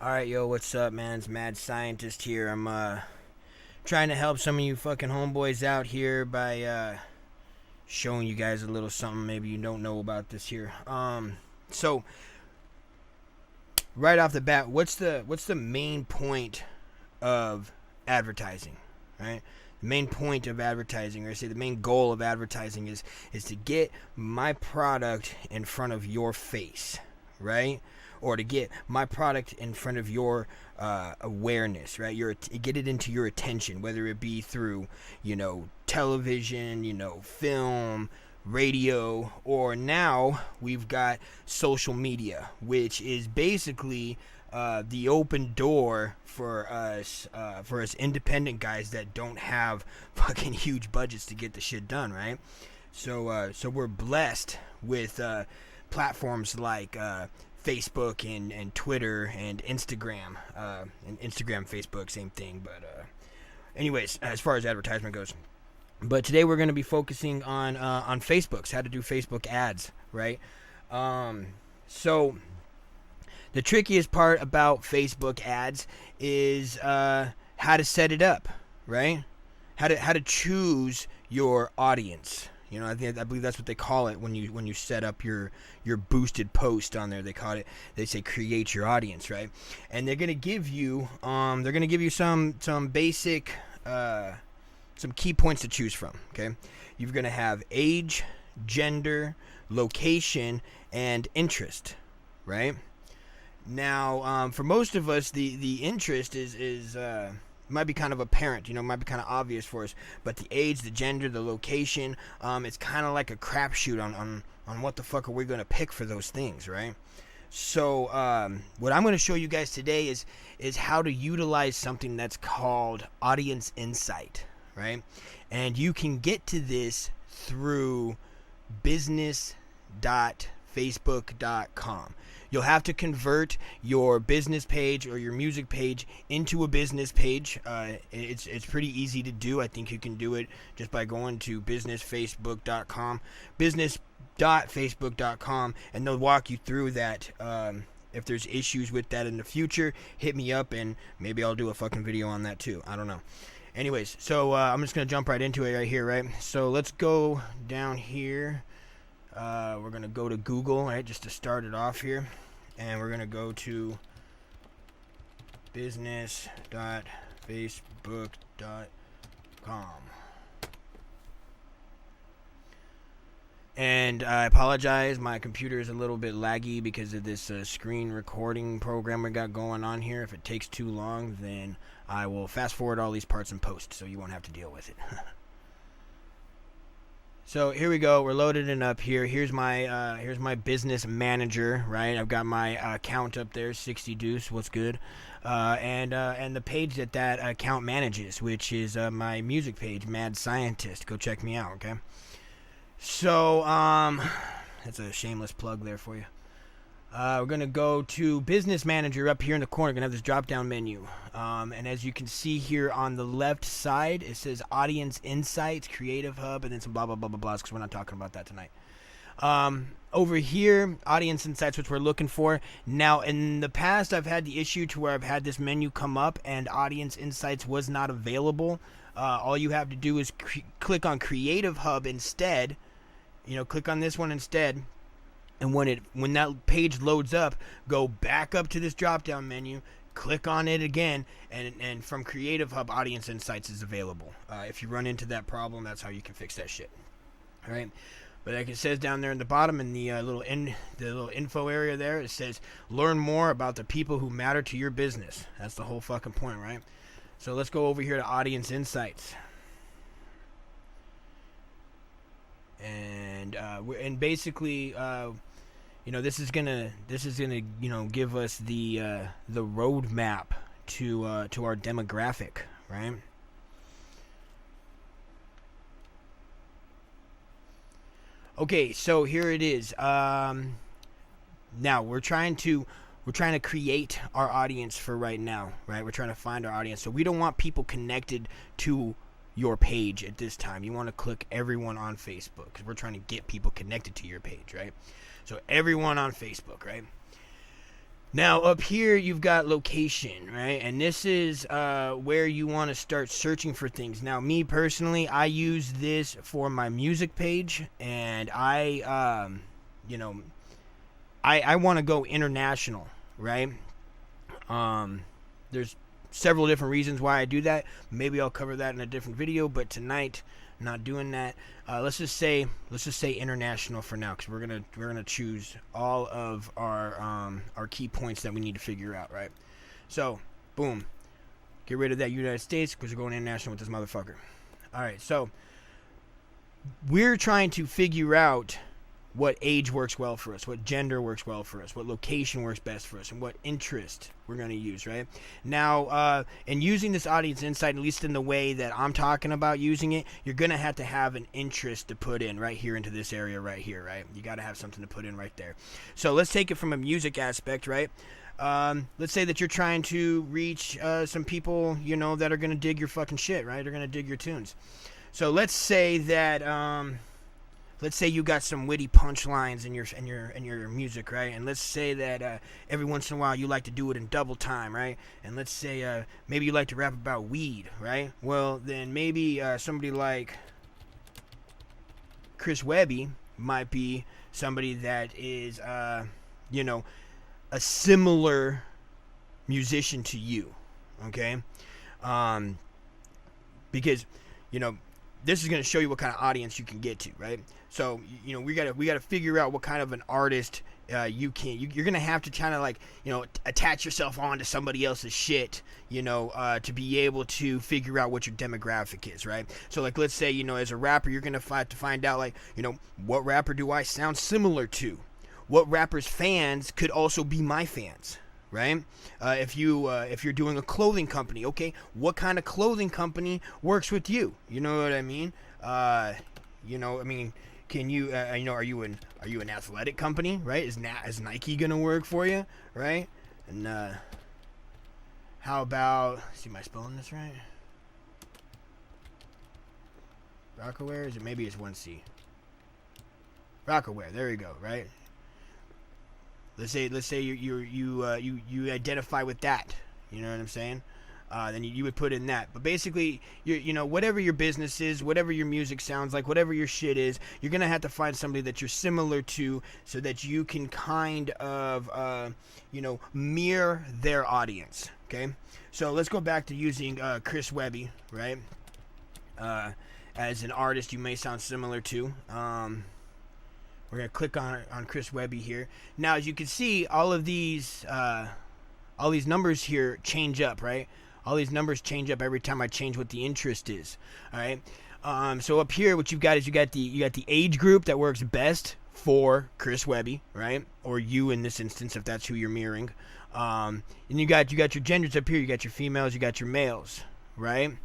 Alright, yo, what's up, man? It's Mad Scientist here. I'm, trying to help some of you fucking homeboys out here by, showing you guys a little something maybe you don't know about this here. So, right off the bat, what's the main point of advertising, right? The main point of advertising, or I say the main goal of advertising is to get my product in front of your face, right? Or to get my product in front of your awareness, right? Get it into your attention, whether it be through, television, film, radio, or now we've got social media, which is basically the open door for us independent guys that don't have fucking huge budgets to get the shit done, right? So we're blessed with platforms like Facebook and Twitter and Instagram. Facebook, same thing. But anyways, as far as advertisement goes. But today we're going to be focusing on Facebook's, how to do Facebook ads, right? So the trickiest part about Facebook ads is how to set it up, right? How to choose your audience. I believe that's what they call it when you set up your boosted post on there. They say create your audience, right? And they're gonna give you some basic some key points to choose from. Okay, you're gonna have age, gender, location, and interest, right? Now, for most of us, the interest is might be kind of apparent, might be kind of obvious for us, but the age, the gender, the location, it's kind of like a crapshoot on what the fuck are we going to pick for those things, right? So what I'm going to show you guys today is how to utilize something that's called audience insight, right? And you can get to this through business.facebook.com. You'll have to convert your business page or your music page into a business page. It's pretty easy to do. I think you can do it just by going to businessfacebook.com, business.facebook.com, and they'll walk you through that. If there's issues with that in the future, hit me up and maybe I'll do a fucking video on that too. I don't know. Anyways, so I'm just going to jump right into it right here, right? So let's go down here. We're going to go to Google, right, just to start it off here. And we're going to go to business.facebook.com. And I apologize, my computer is a little bit laggy because of this screen recording program we got going on here. If it takes too long, then I will fast forward all these parts in post so you won't have to deal with it. So here we go. We're loaded it up here. Here's my business manager, right? I've got my account up there, 60 Deuce. What's good? And the page that account manages, which is my music page, Mad Scientist. Go check me out, okay? So that's a shameless plug there for you. We're going to go to Business Manager up here in the corner. We're going to have this drop-down menu. And as you can see here on the left side, it says Audience Insights, Creative Hub, and then some blah, blah, blah, blah, blah, because we're not talking about that tonight. Over here, Audience Insights, which we're looking for. Now, in the past, I've had the issue to where I've had this menu come up and Audience Insights was not available. All you have to do is click on Creative Hub instead. Click on this one instead. And when that page loads up, go back up to this drop-down menu, click on it again, and from Creative Hub, Audience Insights is available. If you run into that problem, that's how you can fix that shit. All right, but like it says down there in the bottom in the little info area there, it says learn more about the people who matter to your business. That's the whole fucking point, right? So let's go over here to Audience Insights. And basically, this is gonna give us the roadmap to our demographic, right? Okay, so here it is. Now we're trying to create our audience for right now, right? We're trying to find our audience, so we don't want people connected to your page at this time. You want to click everyone on Facebook because we're trying to get people connected to your page, right? So everyone on Facebook, right? Now up here you've got location, right? And this is where you want to start searching for things. Now me personally, I use this for my music page, and I want to go international, right? There's several different reasons why I do that. Maybe I'll cover that in a different video, but tonight not doing that. Let's just say international for now, because we're gonna choose all of our key points that we need to figure out, right? So boom, get rid of that United States, because we're going international with this motherfucker. All right, so we're trying to figure out what age works well for us, what gender works well for us, what location works best for us, and what interest we're going to use, right? Now, in using this audience insight, at least in the way that I'm talking about using it, you're going to have an interest to put in right here into this area right here, right? You got to have something to put in right there. So let's take it from a music aspect, right? Let's say that you're trying to reach some people, you know, that are going to dig your fucking shit, right? They're going to dig your tunes. So let's say that... let's say you got some witty punchlines in your music, right? And let's say that every once in a while you like to do it in double time, right? And let's say maybe you like to rap about weed, right? Well, then maybe somebody like Chris Webby might be somebody that is, you know, a similar musician to you, okay? Because, you know, this is going to show you what kind of audience you can get to, right? So, you know, we gotta figure out what kind of an artist you're going to have to kind of like, you know, attach yourself onto somebody else's shit, you know, to be able to figure out what your demographic is, right? So, like, let's say, you know, as a rapper, you're going to find out, like, you know, what rapper do I sound similar to? What rapper's fans could also be my fans? Right? If you're doing a clothing company, okay, what kind of clothing company works with you? You know what I mean? You know, I mean, can you, you know, are you an athletic company, right? Is Nike gonna work for you, right? And how about, see, am I spelling this right? Rockaware, is it? Maybe it's 1C. Rockaware, there you go, right? Let's say you identify with that. You know what I'm saying? Then you would put in that. But basically, you know, whatever your business is, whatever your music sounds like, whatever your shit is, you're gonna have to find somebody that you're similar to, so that you can kind of you know, mirror their audience. Okay. So let's go back to using Chris Webby, right? As an artist, you may sound similar to. We're going to click on Chris Webby here. Now, as you can see, all these numbers here change up, right? All these numbers change up every time I change what the interest is, all right? So up here, what you've got is you got the age group that works best for Chris Webby, right? Or you in this instance, if that's who you're mirroring. And you got your genders up here. You got your females, you got your males, right?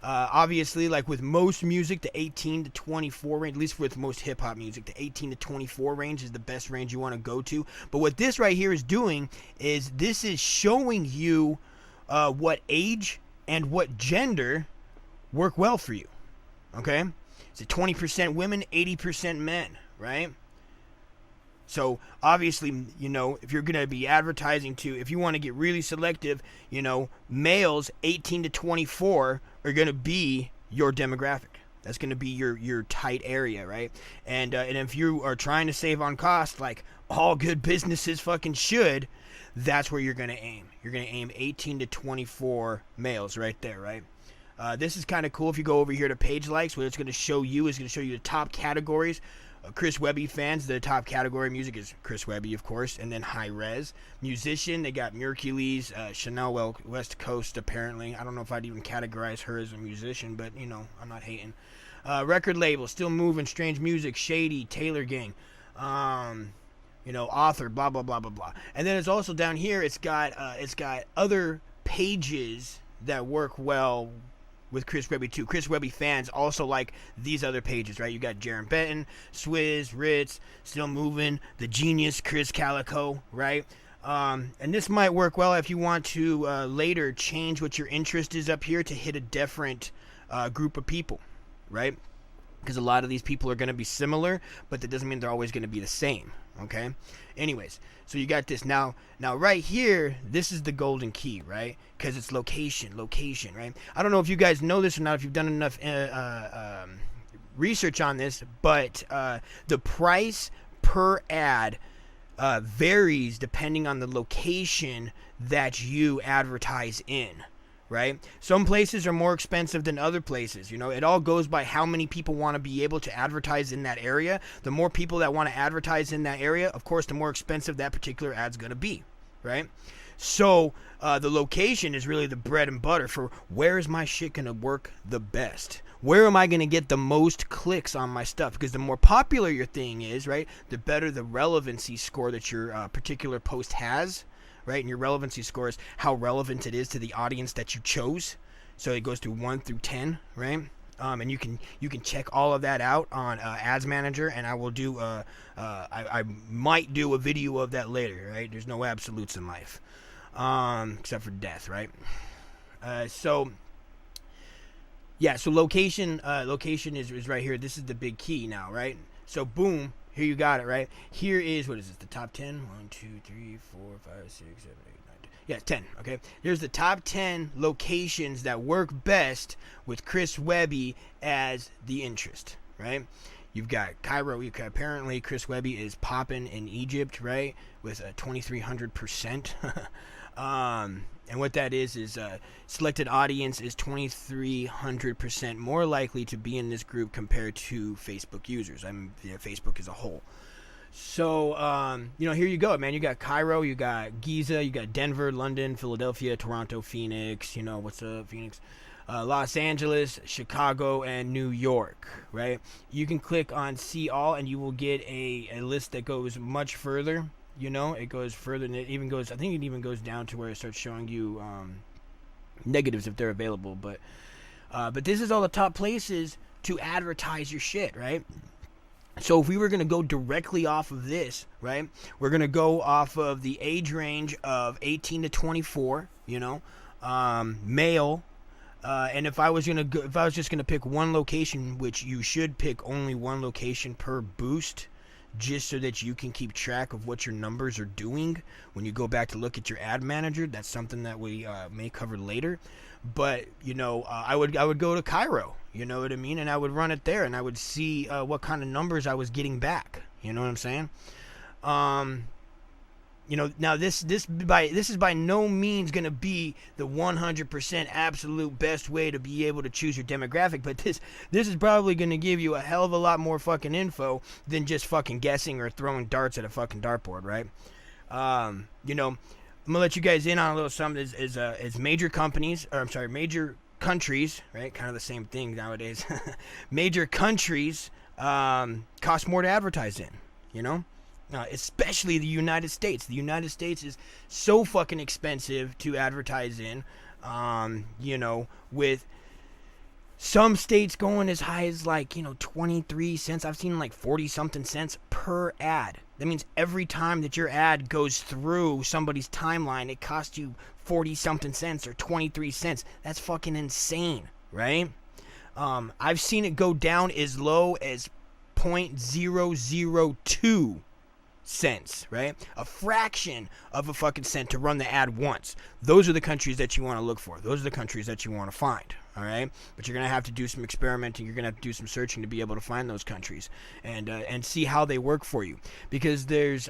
Obviously, like with most music, the 18 to 24 range, at least with most hip-hop music, the 18 to 24 range is the best range you want to go to. But what this right here is doing is this is showing you what age and what gender work well for you, okay? It's 20% women, 80% men, right? So obviously, you know, if you're going to be advertising to, if you want to get really selective, you know, males 18 to 24 are going to be your demographic. That's going to be your tight area, right? And if you are trying to save on cost, like all good businesses fucking should, that's where you're going to aim. You're going to aim 18 to 24 males right there, right? This is kind of cool. If you go over here to page likes, what it's going to show you is going to show you the top categories. Chris Webby fans, the top category of music is Chris Webby, of course, and then high res. Musician, they got Mercules, Chanel West Coast, apparently. I don't know if I'd even categorize her as a musician, but, you know, I'm not hating. Record label, Still Moving, Strange Music, Shady, Taylor Gang, you know, author, blah, blah, blah, blah, blah. And then it's also down here, it's got other pages that work well with Chris Webby too. Chris Webby fans also like these other pages, right? You got Jaron Benton, Swizz, Ritz, Still Moving, The Genius, Chris Calico, right? And this might work well if you want to later change what your interest is up here to hit a different group of people, right? Because a lot of these people are going to be similar, but that doesn't mean they're always going to be the same, Okay. Anyways, so you got this now right here. This is the golden key, right? Because it's location, right? I don't know if you guys know this or not, if you've done enough research on this, but the price per ad varies depending on the location that you advertise in, right? Some places are more expensive than other places. You know, it all goes by how many people want to be able to advertise in that area. The more people that want to advertise in that area, of course, the more expensive that particular ad's going to be, right? So the location is really the bread and butter for where is my shit going to work the best. Where am I going to get the most clicks on my stuff? Because the more popular your thing is, right, the better the relevancy score that your particular post has, right? And your relevancy score is how relevant it is to the audience that you chose. So it goes to 1 through 10, right? And you can check all of that out on Ads Manager, and I will do I might do a video of that later, right? There's no absolutes in life, except for death, right? So location is right here. This is the big key now, right? So boom, here you got it, right? Here is, what is this, the top 10? 1, 2, 3, 4, 5, 6, 7, 8, 9, 10. Yeah, 10, okay? Here's the top 10 locations that work best with Chris Webby as the interest, right? You've got Cairo. Apparently, Chris Webby is popping in Egypt, right, with a 2,300%. And what that is selected audience is 2,300% more likely to be in this group compared to Facebook users. Facebook as a whole. So, here you go, man. You got Cairo, you got Giza, you got Denver, London, Philadelphia, Toronto, Phoenix. What's up, Phoenix? Los Angeles, Chicago, and New York, right? You can click on See All, and you will get a list that goes much further. It goes further, and I think it even goes down to where it starts showing you negatives if they're available. But this is all the top places to advertise your shit, right? So if we were going to go directly off of this, right, we're going to go off of the age range of 18 to 24, male. And if I was just going to pick one location, which you should pick only one location per boost, just so that you can keep track of what your numbers are doing when you go back to look at your ad manager. That's something that we may cover later. But I would go to Cairo, you know what I mean, and I would run it there, and I would see what kind of numbers I was getting back. You know what I'm saying? Now this is by no means going to be the 100% absolute best way to be able to choose your demographic, but this is probably going to give you a hell of a lot more fucking info than just fucking guessing or throwing darts at a fucking dartboard, right? I'm gonna let you guys in on a little something. Is major countries, right? Kind of the same thing nowadays. Major countries cost more to advertise in, especially the United States. The United States is so fucking expensive to advertise in, with some states going as high as 23 cents. I've seen 40 something cents per ad. That means every time that your ad goes through somebody's timeline, it costs you 40 something cents or 23 cents. That's fucking insane, right? I've seen it go down as low as 0.002 cents, right? A fraction of a fucking cent to run the ad once. Those are the countries that you want to look for. Those are the countries that you want to find, all right? But you're going to have to do some experimenting. You're going to have to do some searching to be able to find those countries and see how they work for you, because there's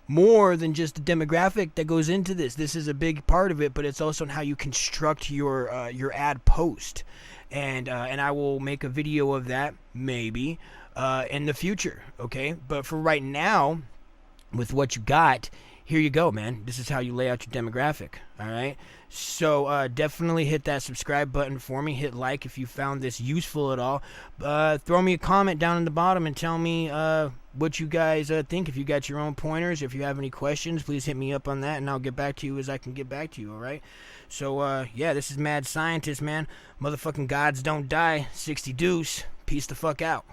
more than just the demographic that goes into this. This is a big part of it, but it's also how you construct your ad post. And I will make a video of that maybe in the future, okay? But for right now, with what you got, here you go, man. This is how you lay out your demographic, all right? So definitely hit that subscribe button for me. Hit like if you found this useful at all. Throw me a comment down in the bottom and tell me what you guys think. If you got your own pointers, if you have any questions, please hit me up on that, and I'll get back to you as I can get back to you, all right? So, this is Mad Scientist, man. Motherfucking gods don't die. 60 deuce. Peace the fuck out.